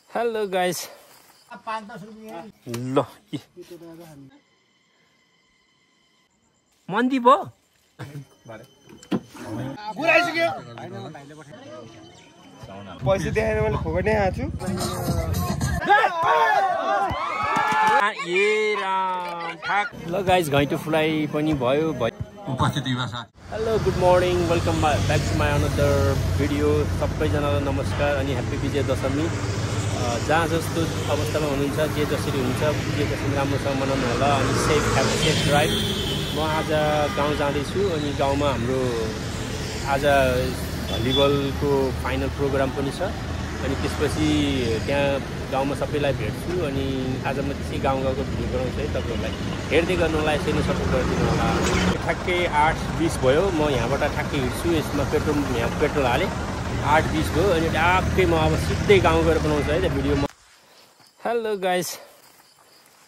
hello guys ल मन्दिप हो पैसा देखाएर मैले फोकटै आछु ल गाइस घैँटो फुलाइ पनि भयो उपस्थितिमा साथ hello good morning welcome back to my another video सबैजनालाई नमस्कार अनि ह्याप्पी विजय दशमी जहाँ जस्तो अवस्थामा हुनुहुन्छ जे जसरी हुन्छ जे जसरी राम्रोसँग मनाउनु होला अनि सेफ ड्राइभ म आज गाउँ जाँदैछु अनि गाउँमा हाम्रो आज भलिबलको फाइनल प्रोग्राम पनि छ अनि त्यसपछि त्यहाँ गाउँमा सबैलाई भेट्छु अनि आज म त्यसै गाउँको भिडियो बनाउँछु है तपाईँहरूलाई हेर्दै गर्नुलाई यसरी सपोर्ट गरिदिनु होला ठ्याक्कै 8:20 भयो म यहाँबाट ठ्याक्कै हिँड्छु यसमा पेट्रोल हालेँ 8:20 भयो अनि ट्याक्कै म अब सिधै गाउँ गएर बनाउँछु है त भिडियोमा हेलो गाइस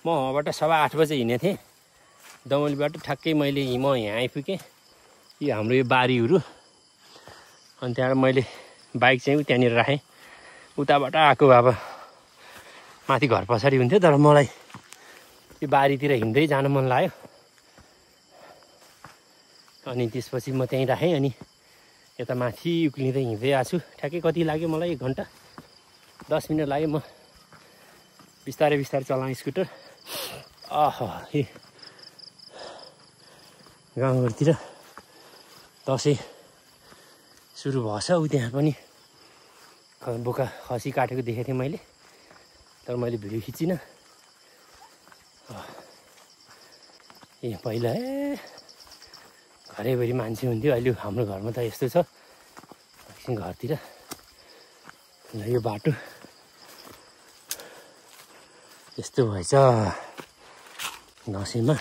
म वहाँबाट 8:15 बजे हिँडेको थिएँ दमौलीबाट ठ्याक्कै मैले म यहाँ आइपुगेँ यो हाम्रो यो बारीहरू अनि त्यहाँबाट मैले बाइक चाहिँ त्यहाँनिर राखेँ उताबाट आएको अब माथि घर पछाडि हुन्थ्यो तर मलाई यो बारीतिर हिँड्दै जान मन लाग्यो अनि त्यसपछि म त्यहीँ राखेँ अनि यता माथि उक्लिँदै हिँड्दै आएको छु ठ्याक्कै कति लाग्यो मलाई 1 घन्टा 10 मिनट लाग्यो म बिस्तारै चलाएँ स्कुटर गाउँघरतिर दसैँ सुरु भएछ उ त्यहाँ पनि बोका खसी काटेको देखेको थिएँ मैले तर मैले भिडियो खिचिनँ पहिला घरैभरि मान्छे हुन्थ्यो अहिले हाम्रो घरमा त यस्तो छ एकछिन घरतिर यो बाटो यस्तो भएछ दसैँमा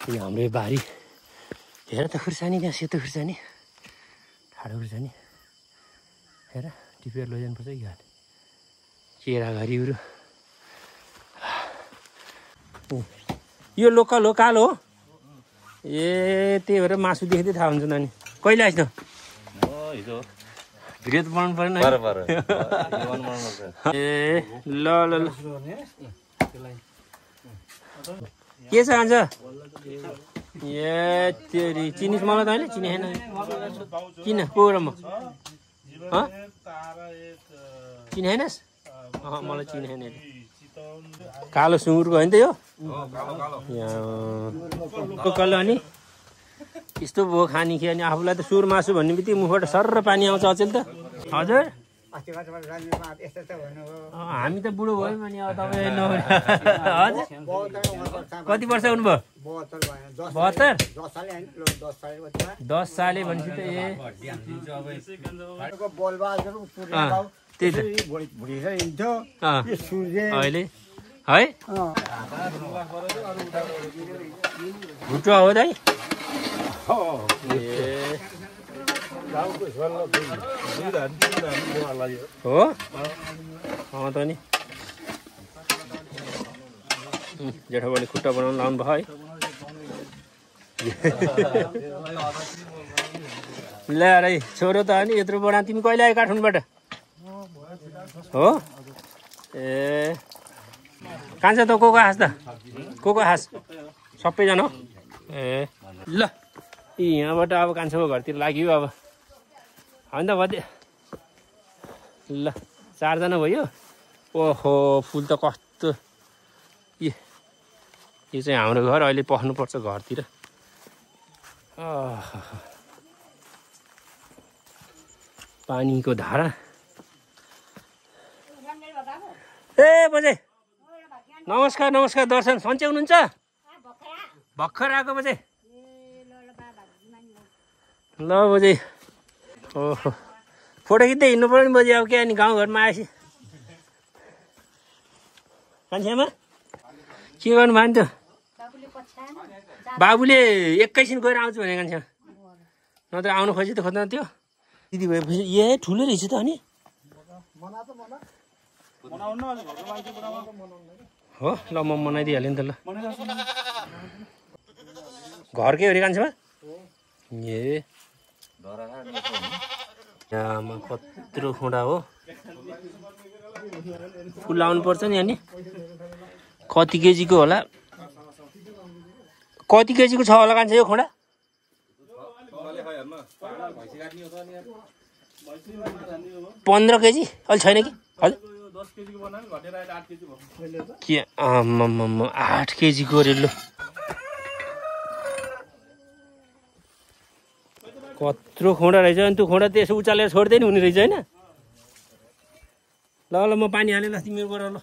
यो हाम्रो यो बारी हेर त खुर्सानी त्यहाँ सेतो खुर्सानी ठाडो खुर्सानी हेर टिपेर लैजानुपर्छ कि घाट केराघरीहरू यो लोकल हो कालो हो ए त्यही भएर मासु देख्दै थाहा हुन्छ नानी कहिले आइस् न भिडियो त बनाउनु परेन ए ल ल ल के चाहन्छ ए तेरी चिनिस मलाई त होइन चिने छैन किन को र म चिने छैनस् मलाई चिने छैन कालो सुँगुरको होइन त यो कल अनि यस्तो भयो खानी कि अनि आफूलाई त सुर मासु भन्ने बित्तिकै मुखबाट सर्र पानी आउँछ अचेल त हजुर हामी त बुढो भयौँ अनि अब तपाईँ हजुर कति वर्ष हुनुभयो 72 10 साले भनेपछि त त्यही त अहिले है भुटुवा हो दाइ हो त नि जेठाबाले खुट्टा बनाउनु लाउनु भयो है ल्याएर है छोरो त अनि यत्रो बडा तिमी कहिले आयो काठमाडौँबाट हो ए कान्छ त को हाँस त को हाँस सबैजना ए ल यहाँबाट अब कान्छाको घरतिर लाग्यो अब होइन त भदे ल 4 जना भयो ओहो फुल त कस्तो यो चाहिँ हाम्रो घर अहिले पस्नुपर्छ घरतिर पानीको धारा ए बजे नमस्कार दर्शन सन्चै हुनुहुन्छ भर्खर आएको बजे ल बजे ओहो फोटो खिच्दै हिँड्नु पऱ्यो नि बजे अब के अनि गाउँघरमा आएपछि कान्छामा के गर्नु भयो नि त बाबुले एकैछिन गएर आउँछु भने कान्छा नत्र आउनु खोजी त खोज्न थियो दिदी भएपछि ए ठुलो रहेछ त अनि हो ल म मनाइदिइहालेँ नि त ल घरकै हो रे कान्छामा ए कत्रो खुँडा हो फुल लाउनु पर्छ नि अनि कति केजीको होला कति केजीको छ होला कान्छ यो खोडा 15 केजी अलि छैन कि हजुर 10 केजीको बनायो घटेर अहिले 8 केजी भयो के आम्म 8 केजीको रे ल कत्रो खोडा रहेछ अनि त्यो खोडा त्यसो उचालेर छोड्दै नि हुने रहेछ हैन ल ल म पानी हाले ल तिम्रो गर ल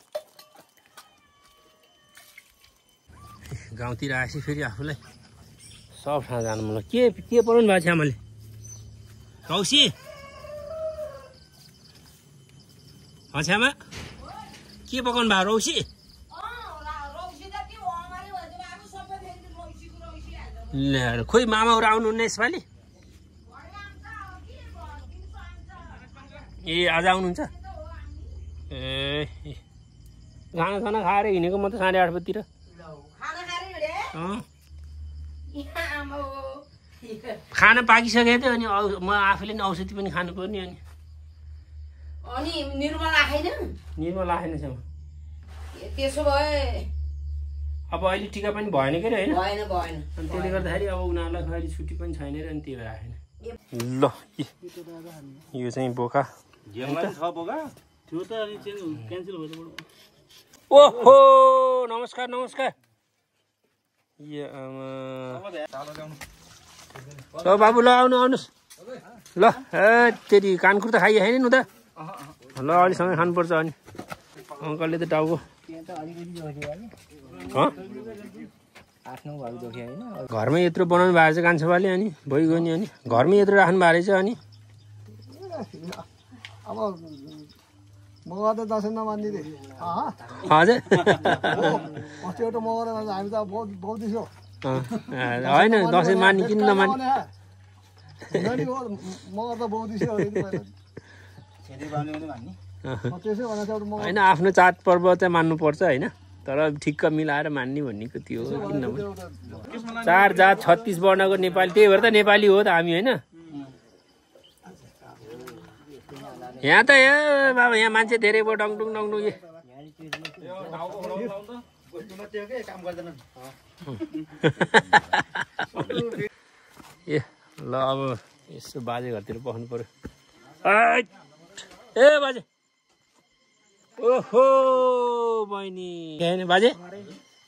गाउँतिर आएपछि फेरि आफूलाई सब ठाउँ जानु मन के पराउनु भएको छ आमाले रौसी छ्यामा के पकाउनु भयो रौसी ल खोइ मामाहरू आउनुहुन्न यसपालि ए आज आउनुहुन्छ ए खाना खाएर हिँडेको म त 8:30 बजीतिर खाना पाकिसकेको थियो अनि म आफैले नि औषधि पनि खानु पर्ने अनि निर्मला आएन छ त्यसो भए अब अहिले टिका पनि भएन के हैन भएन अनि त्यसले गर्दाखेरि अब उनीहरुलाई फेरि छुट्टी पनि छैन रे अनि त्यही भएर आएन ल यो चाहिँ बोका गेममा छ बोका थियो त अनि चेन्ज क्यान्सल भयो ओहो नमस्कार ये ल बाबु ल आउनुस् ल तेरी कानकुर त खाइए हैन नि त ल अलिसँग खानुपर्छ अनि अङ्कलले त टाउको घरमै यत्रो बनाउनु भएको छ कान्छबाले अनि भइगयो नि अनि घरमै यत्रो राख्नु भएको रहेछ अनि अब मगर त दसैँ नमान्ने रे हजुर अस्ति एउटा मगर हामी त बहुत दिसो होइन दसैँ मान्ने किन नमान्ने मगर त बहुत दिसो होइन आफ्नो चाडपर्व चाहिँ मान्नुपर्छ होइन तर ठिक्क मिलाएर मान्ने भन्नेको त्यो हो किन नभने 4 जात 36 वर्णको नेपाली त्यही भएर त नेपाली हो त हामी होइन यहाँ त बाबा यहाँ मान्छे धेरै भयो डङडुङ ए ल अब यसो बाजे घरतिर पस्नु पर्यो ए बाजे ओहो बहिनी होइन बाजे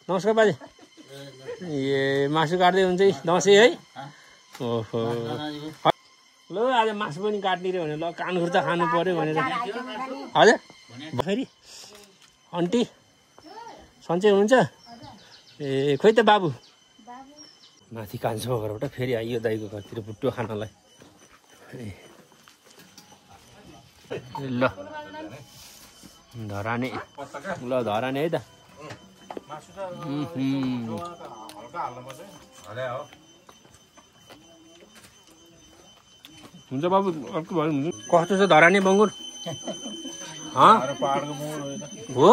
नमस्कार बाजे ए मासु काट्दै हुन्छ दसैँ है ओहो ल आज मासु पनि काट्ने रे भने ल कान खुर्चा खानु पर्यो भनेर हजुर फेरि आन्टी सन्चै हुनुहुन्छ ए खोइ त बाबु माथि कान्छो घरबाट फेरि आइयो दाइको घरतिर भुट्टो खानलाई ल धराने ल धराने है त हुन्छ बाबु अर्को भयो हुन्छ कस्तो छ धराने बङ्गुर हो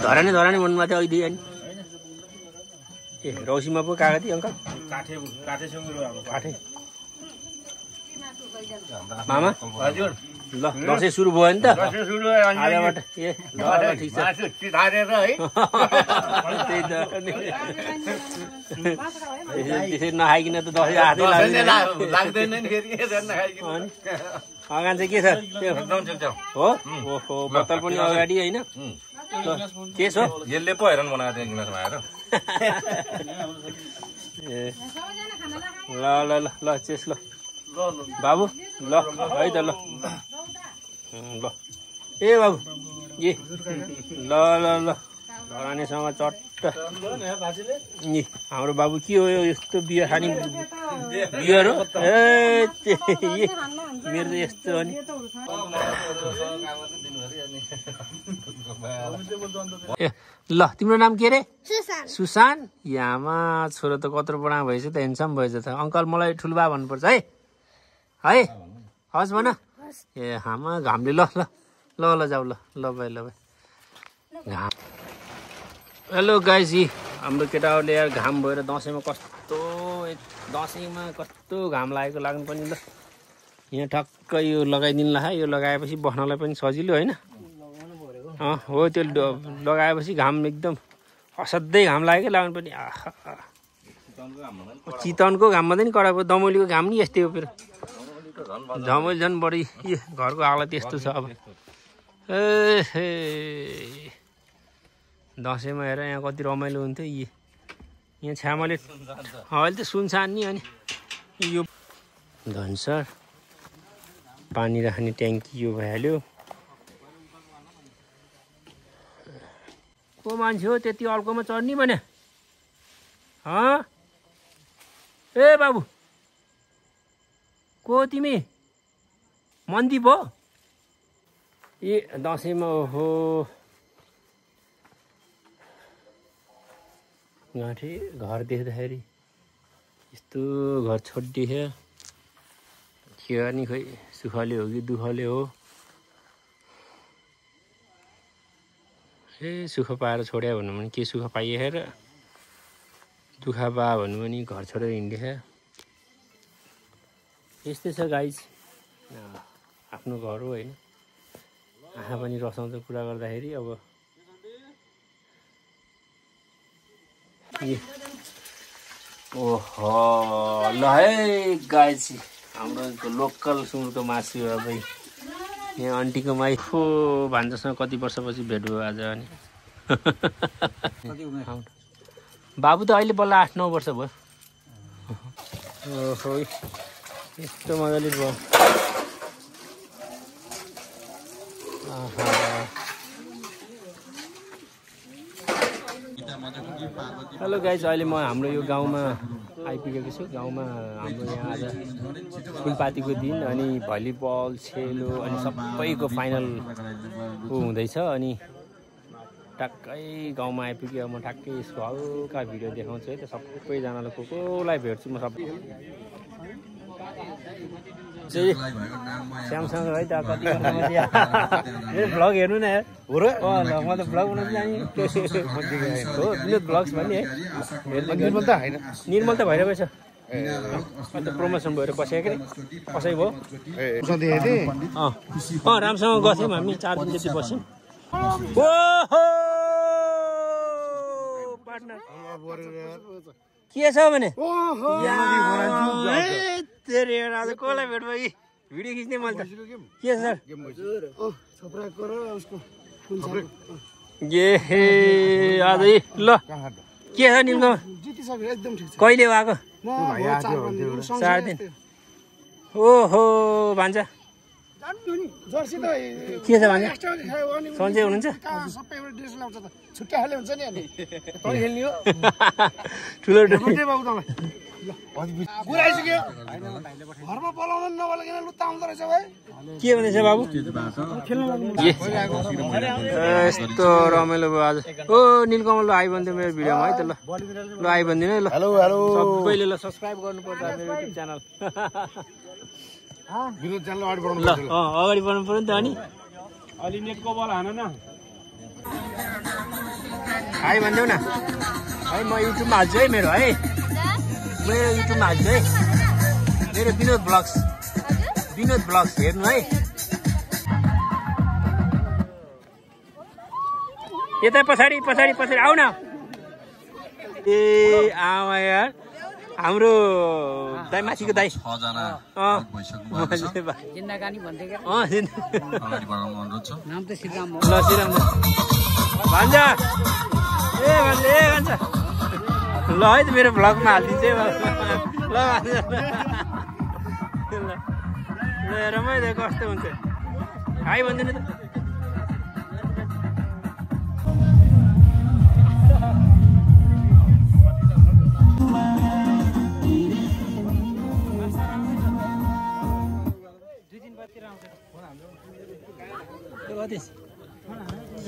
धराने भन्नुभएको थियो अहिले अनि ए रौसीमा पो कागती अङ्कल काठे मामा हजुर ल दसैँ सुरु भयो नि त आजबाट ए ल ठिक छ त्यसरी नखाइकन त दसैँ हातै लाग्दैन नि फेरि अगान चाहिँ के छ हो ओहो बोतल पनि अगाडि होइन के छ यसले पो हेरन बनाएको थियो गिलासमा आएर ए ल चेस ल बाबु ल है त ल ए बाबु ए ल धरानेसँग चट्ट नि हाम्रो बाबु के हो यस्तो बियर खाने बियर हो ए मेरो त यस्तो हो नि ए ल तिम्रो नाम के रे सुसान यामा छोरो त कत्रो बडा भएछ त हेन्डसम भएछ त अङ्कल मलाई ठुलबा भन्नुपर्छ है हस् भन ए हामा घामले ल जाऊ ल भाइ घाम हेलो गाइस हाम्रो केटाहरूले यार घाम भएर दसैँमा कस्तो घाम लागेको लाग्नु पनि ल यहाँ ठक्क यो लगाइदिनु ला यो लगाएपछि बस्नलाई पनि सजिलो होइन हो त्यो लगाएपछि घाम एकदम असाध्यै घाम लाग्यो लाग्नु पनि चितवनको घाममा पनि कडा भयो दमौलीको घाम नि यस्तै हो फेरि दमौली झन् बढी घरको हालत यस्तो छ अब ए दसैँमा हेर यहाँ कति रमाइलो हुन्थ्यो यहाँ छ्यामाले अहिले त सुनसान नि अनि यो धनसर पानी राख्ने ट्याङ्की यो भइहाल्यो को मान्छे हो त्यति अल्कोमा चढ्ने भने ए बाबु को तिमी मन्दिप हो ए दसैँमा हो गाँठे घर देख्दाखेरि यस्तो घर छोडिदिए थियो नि खोइ सुखले हो कि दुःखले हो ए सुख पाएर छोड्या भन्नु भने के सुख पाइए र दुःख पा भन्नु पनि घर छोडेर हिँड्ने यस्तै छ गाइज आफ्नो घर हो होइन आँखा पनि रसाउँछ कुरा गर्दाखेरि अब ओहो ल है गाइज हाम्रो लोकल सुँगुरको मासु अब यहाँ आन्टीको माइफो भान्जासँग कति वर्षपछि भेट भयो आज अनि बाबु त अहिले बल्ल 8-9 वर्ष भयो ओहो यस्तो मजाले भयो हेलो गाइज अहिले म हाम्रो यो गाउँमा आइपुगेको छु गाउँमा हाम्रो यहाँ आज फुलपातीको दिन अनि भलिबल छेलो अनि सबैको फाइनल हुँदैछ अनि टक्कै गाउँमा आइपुग्यो म ठ्याक्कै यसको हल्का भिडियो देखाउँछु है त सबैजनालाई कोलाई भेट्छु म सबै स्यामसङ है त कति भ्लग हेर्नु न हो र म त भ्लग बनाउनु जाने हो विनोद भ्लग्स भन्ने है निर्मल त होइन निर्मल त भइरहेको छ अन्त प्रमोसन भएर बसेको कसै भयो राम्रोसँग गथ्यौँ हामी 4 दिन जति बस्यौँ के छ भने आज कसलाई भेट भयो भिडियो खिच्ने मैले त के सर आज ल के छ निम्न कहिले आएको 4 दिन ओहो भान्जा के छ भान्जा सन्चै हुनुहुन्छ ठुलो के भन्दैछ बाबु यस्तो रमाइलो भयो आज ओ नीलकमल आइ भन्थ्यो मेरो भिडियोमा है त ल आइ भन्दिनु है ल सबैले ल सब्सक्राइब गर्नुपर्छ मेरो युट्युब च्यानल अगाडि बढ्नु पर्यो नि त अनि अलि नेटको बल हान न हाई भन्देऊ न है म युट्युबमा हाल्छु है मेरो युट्युबमा हाल्छु है मेरो विनोद ब्लग्स हेर्नु है यता पछाडि आऊ न ए आमा यार हाम्रो दाइ माथिको दाइ 6 जना जिन्दागानी भन्थे के अगाडि बढाउनु अनुरोध छ नाम त श्रीराम हो ल श्रीराम भान्जा ए भान्जा ल है त मेरो भ्लगमा हालिदिन्छु ल रमाइलो कस्तो हुन्छ हाई भन्दिनु त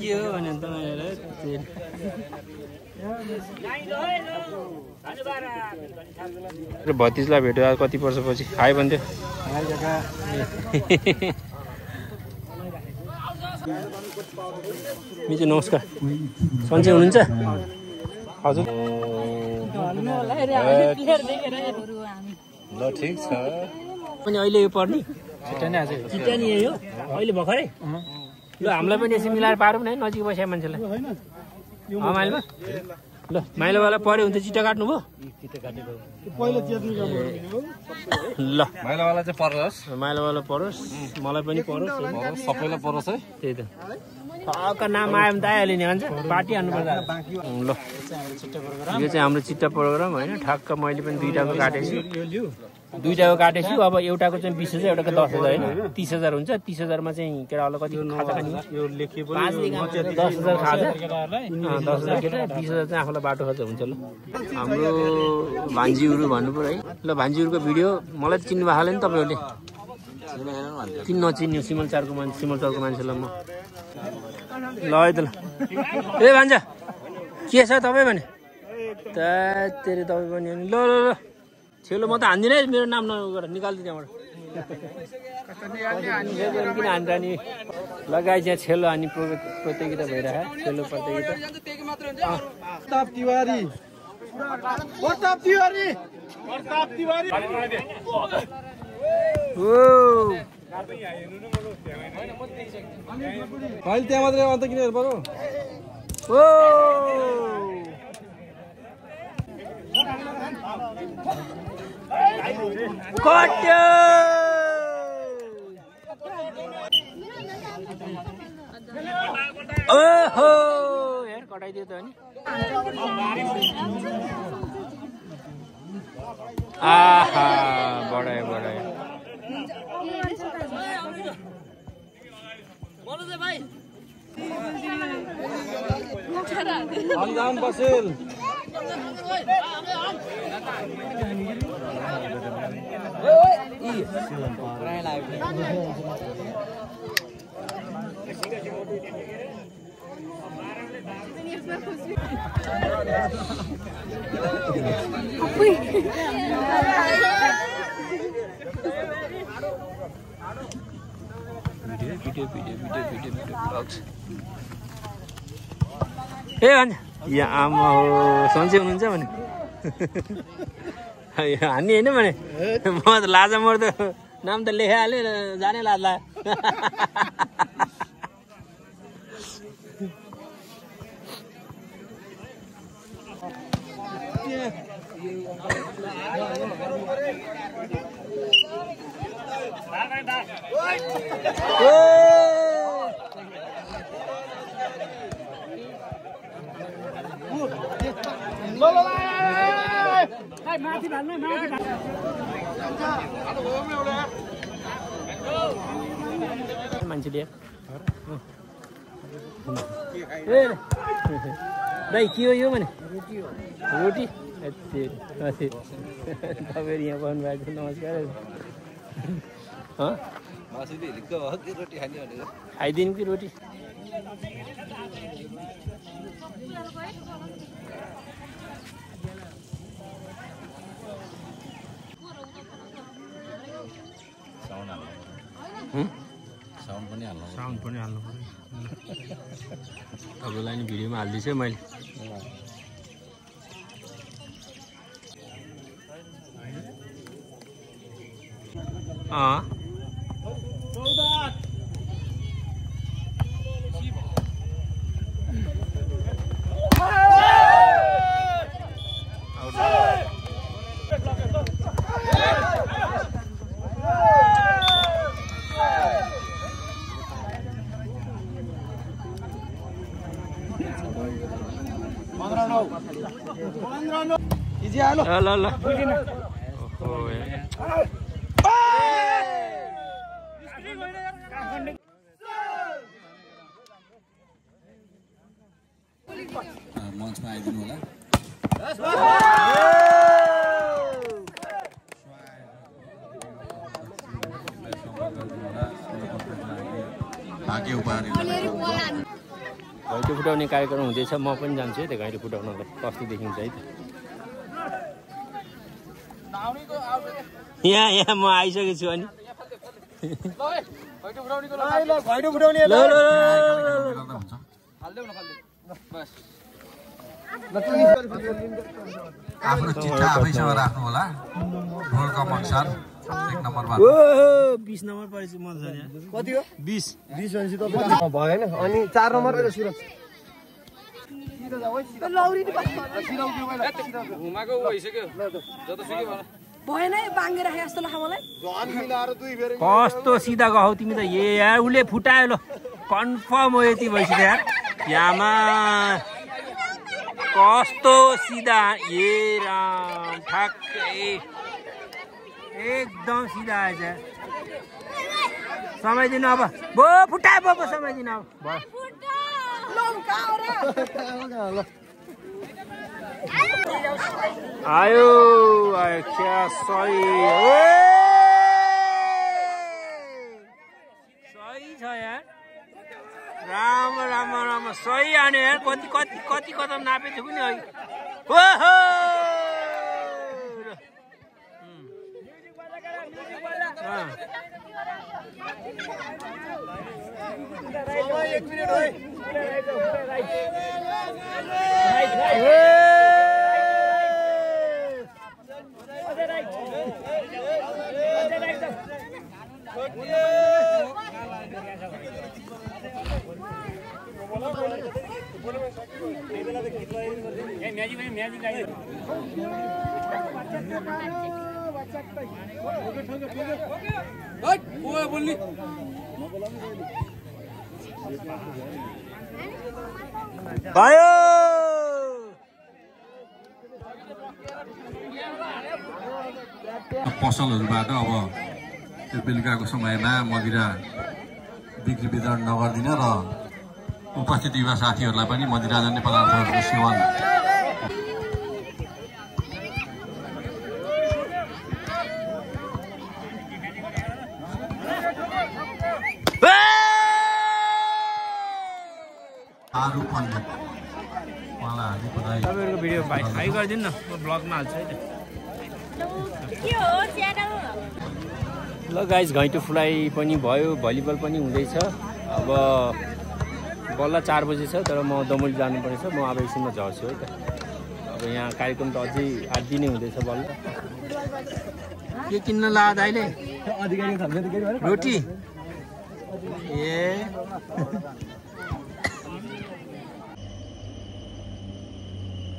के हो भने भतिजलाई भेट्यो कति वर्षपछि हाई भन्थ्यो मिजु नमस्कार सन्चै हुनुहुन्छ हजुर ल ठिक छ पनि अहिले यो पर्ने चिट्टा नि यही हो अहिले भर्खरै ल हामीलाई पनि यसो मिलाएर पारौँ न है नजिक बसेको मान्छेलाई माइलो ल माइलोवाला पऱ्यो भने त चिट्टा काट्नु भयो ल माइलोवाला चाहिँ परोस् माइलोवाला परोस् मलाई पनि परोस् सबैलाई परोस् है त्यही त हक्क नाम आयो भने त आइहाल्यो नि भन्छ पार्टी हान्नुपर्छ ल यो चाहिँ हाम्रो चिट्टा प्रोग्राम होइन ठ्याक्क मैले पनि दुईटाको काटेछु अब एउटाको चाहिँ 20,000 एउटाको 10,000 होइन 30,000 हुन्छ 30,000मा चाहिँ केटाहरूलाई कति खाजा खाने 10,000 खाजा 10,000 केटा 20,000 चाहिँ आफूलाई बाटो खर्च हुन्छ ल हाम्रो भान्जीहरू भन्नु पर्यो है ल भान्जीहरूको भिडियो मलाई चिन्नु भएको नि तपाईँहरूले किन नचिन्यो सिमलचरको मान्छेलाई म ल है त ल ए भान्जा के छ तपाईँ भने त तेरो तपाईँ पनि ल ल ल छेलो म त हान्दिनँ है मेरो नाम नगर निकाल्दिनँ त्यहाँबाट किन हान्छ नि लगाइ चाहिँ छेलो हानी प्रतियोगिता भइरहेको छेलो प्रतियोगिता भाइ त्यहाँ मात्रै अन्त किन हेर्नु पर्यो कट्यो ओहो हेर कटाइदियो त नि आहा बढायो अन्जाम बसेल ए भन्छ यहाँ आमा हो सन्चै हुनुहुन्छ भने हान्ने होइन भने म त लाजा मर्दो नाम त लेखाइहालेँ जानै लाग्ला मान्छेले दाइ के हो यो भने रोटी तपाईँहरू यहाँ पाउनु भएको छ नमस्कार खाइदिनु कि रोटी साउन्ड पनि हाल्नु पर्यो तपाईँलाई नि भिडियोमा हालिदिन्छु मैले ल ल मञ्चमा आइदिनु होला घैँटो फुटाउने कार्यक्रम हुँदैछ म पनि जान्छु है त घैँटो फुटाउनलाई कस्तो देखिन्छ है त यहाँ म आइसकेको छु अनि आफ्नो चिट्ठा आफैसँग राख्नु होला रोल कम अनुसार 1 नम्बरमा ओ 20 नम्बर परेछ म झन् कति हो 20 20 भनेपछि तपाईँ भएन अनि 4 नम्बर र सुरज लौरी नि घुमाको भइसक्यो जतोसुकै भन भएन बाङ्गे राखे जस्तो लाग्छ मलाई झन् मिलाएर दुई फेरि कस्तो सिधा गहौ तिमी त ए यार उले फुटायो ल कन्फर्म हो यति भइसक्यो यार यामा कस्तो सिधा ए राम ठ्याक्कै एकदम सिधा आएछ समय दिनु अब बो फुटायो बो समय दिनु अब भयो आयो क्या सही सही छ यार राम्रो राम्रो राम्रो सही आने यार कति कति कति कदम नापेको छु नि अहिले ओहो एक मिनेट हो भयो पसलहरूबाट अब त्यो बेलुकाको समयमा मदिरा बिक्री वितरण नगर्दिन र उपस्थित युवा साथीहरूलाई पनि मदिराजन्य पदार्थहरूको सेवन तपाईँहरूको भिडियो हाई गरिदिनु न म ब्लगमा हाल्छु है ल गाइस घैँटो फुलाइ पनि भयो भलिबल पनि हुँदैछ अब बल्ल 4 बजी छ तर म दमोली जानुपर्नेछ म अब एकछिनमा झर्छु है त अब यहाँ कार्यक्रम त अझै 8 दिनै हुँदैछ बल्ल के किन्न ला दाइले रोटी ए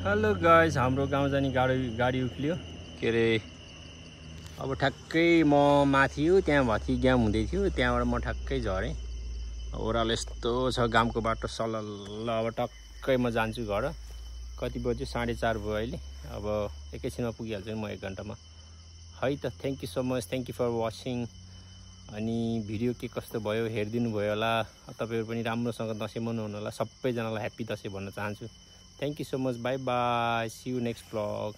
हेलो गाइस हाम्रो गाउँ जाने गाडी उक्लियो के अरे अब ठ्याक्कै म माथि हो त्यहाँ भथि ग्याम हुँदै थियो त्यहाँबाट म ठ्याक्कै झरेँ ओह्रालो यस्तो छ गामको बाटो सलल्ल अब टक्कै म जान्छु घर कति बज्यो 4:30 भयो अहिले अब एकैछिनमा पुगिहाल्छु म 1 घन्टामा है त thank you so much thank you for watching अनि भिडियो के कस्तो भयो हेरिदिनु भयो होला तपाईँहरू पनि राम्रोसँग दसैँ मनाउनु होला सबैजनालाई ह्याप्पी दसैँ भन्न चाहन्छु thank you so much bye bye see you next blog